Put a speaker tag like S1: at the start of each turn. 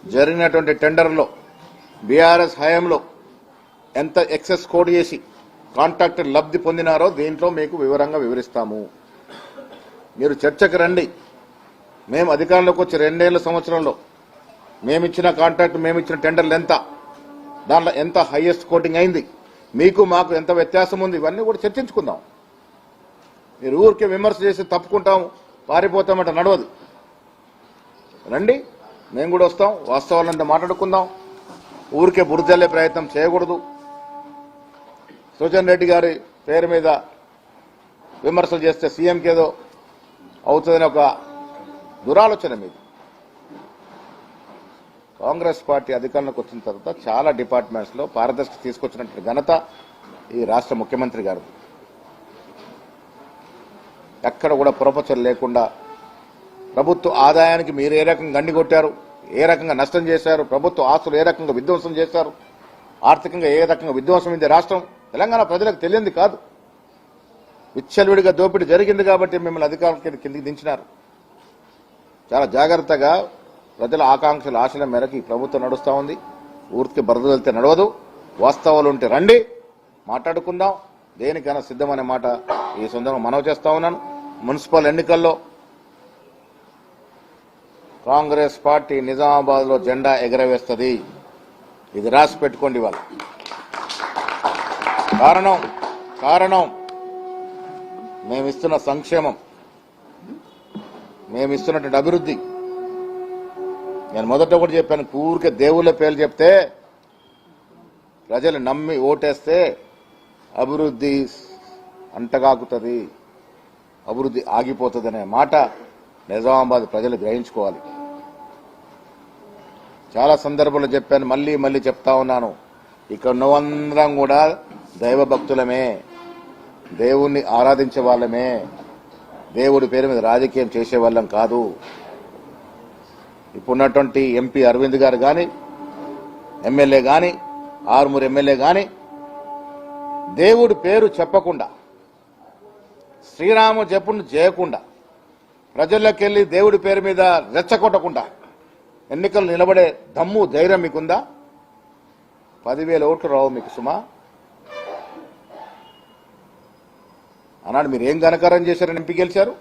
S1: జరిగినటువంటి టెండర్లో బీఆర్ఎస్ హయాంలో ఎంత ఎక్సెస్ కోడ్ చేసి కాంట్రాక్టర్ లబ్ధి పొందినారో దీంట్లో మీకు వివరంగా వివరిస్తాము. మీరు చర్చకు రండి. మేము అధికారంలోకి వచ్చి 2 సంవత్సరంలో మేమిచ్చిన కాంట్రాక్ట్, మేమిచ్చిన టెండర్లు ఎంత, దాంట్లో ఎంత హైయెస్ట్ కోటింగ్ అయింది, మీకు మాకు ఎంత వ్యత్యాసం ఉంది, ఇవన్నీ కూడా చర్చించుకుందాం. మీరు ఊరికే విమర్శ చేసి తప్పుకుంటాం, పారిపోతామంటే నడవదు. రండి, మేము కూడా వస్తాం, వాస్తవాలంతా మాట్లాడుకుందాం. ఊరికే బురదల్లే ప్రయత్నం చేయకూడదు. సుజన్ రెడ్డి గారి పేరు మీద విమర్శలు చేస్తే సీఎంకి ఏదో అవుతుందని ఒక దురాలోచన మీది. కాంగ్రెస్ పార్టీ అధికారంలోకి వచ్చిన తర్వాత చాలా డిపార్ట్మెంట్స్ లో పారదర్శకత తీసుకొచ్చినటువంటి ఘనత ఈ రాష్ట్ర ముఖ్యమంత్రి గారు. ఎక్కడ కూడా పొరపచలు లేకుండా ప్రభుత్వ ఆదాయానికి మీరు ఏ రకంగా గండి కొట్టారు, ఏ రకంగా నష్టం చేశారు, ప్రభుత్వ ఆస్తులు ఏ రకంగా విధ్వంసం చేశారు, ఆర్థికంగా ఏ రకంగా విధ్వంసమైంది రాష్ట్రం, తెలంగాణ ప్రజలకు తెలియంది కాదు. విచ్చలవిడిగా దోపిడీ జరిగింది కాబట్టి మిమ్మల్ని అధికారుల కిందికి దించినారు. చాలా జాగ్రత్తగా ప్రజల ఆకాంక్షల ఆశల మేరకు ఈ ప్రభుత్వం నడుస్తూ ఉంది. ఊరికి బరద వెళ్తే నడవదు. వాస్తవాలు ఉంటే రండి, మాట్లాడుకుందాం. దేనికైనా సిద్ధమనే మాట ఈ సందర్భంగా మనవి చేస్తా ఉన్నాను. మున్సిపల్ ఎన్నికల్లో కాంగ్రెస్ పార్టీ నిజామాబాద్ లో జెండా ఎగరవేస్తుంది. ఇది రాసి పెట్టుకోండి. వాళ్ళు కారణం మేమిస్తున్న సంక్షేమం, మేమిస్తున్నటువంటి అభివృద్ధి. నేను మొదట కూడా చెప్పాను, ఊరికే దేవుళ్ళ పేర్లు చెప్తే ప్రజలు నమ్మి ఓటేస్తే అభివృద్ధి అంటగాకుతుంది, అభివృద్ధి ఆగిపోతుంది అనే మాట నిజామాబాద్ ప్రజలు గ్రహించుకోవాలి. చాలా సందర్భాల్లో చెప్పాను, మళ్ళీ చెప్తా ఉన్నాను. ఇక్కడ నువ్వందరం కూడా దైవ భక్తులమే, దేవుణ్ణి ఆరాధించే వాళ్ళమే, దేవుడి పేరు మీద రాజకీయం చేసే వాళ్ళం కాదు. ఇప్పుడున్నటువంటి ఎంపీ అరవింద్ గారు కానీ, ఎమ్మెల్యే కానీ, ఆరుమూరు ఎమ్మెల్యే కానీ దేవుడి పేరు చెప్పకుండా, శ్రీరామ జపును చేయకుండా, ప్రజల్లోకి వెళ్లి దేవుడి పేరు మీద రెచ్చగొట్టకుండా ఎన్నికలు నిలబడే దమ్ము ధైర్యం మీకుందా? 10,000 ఓట్లు రావు మీకు సుమా. అన్నాడు మీరు ఏం ఘనకారం చేశారని ఎంపీ గెలిచారు.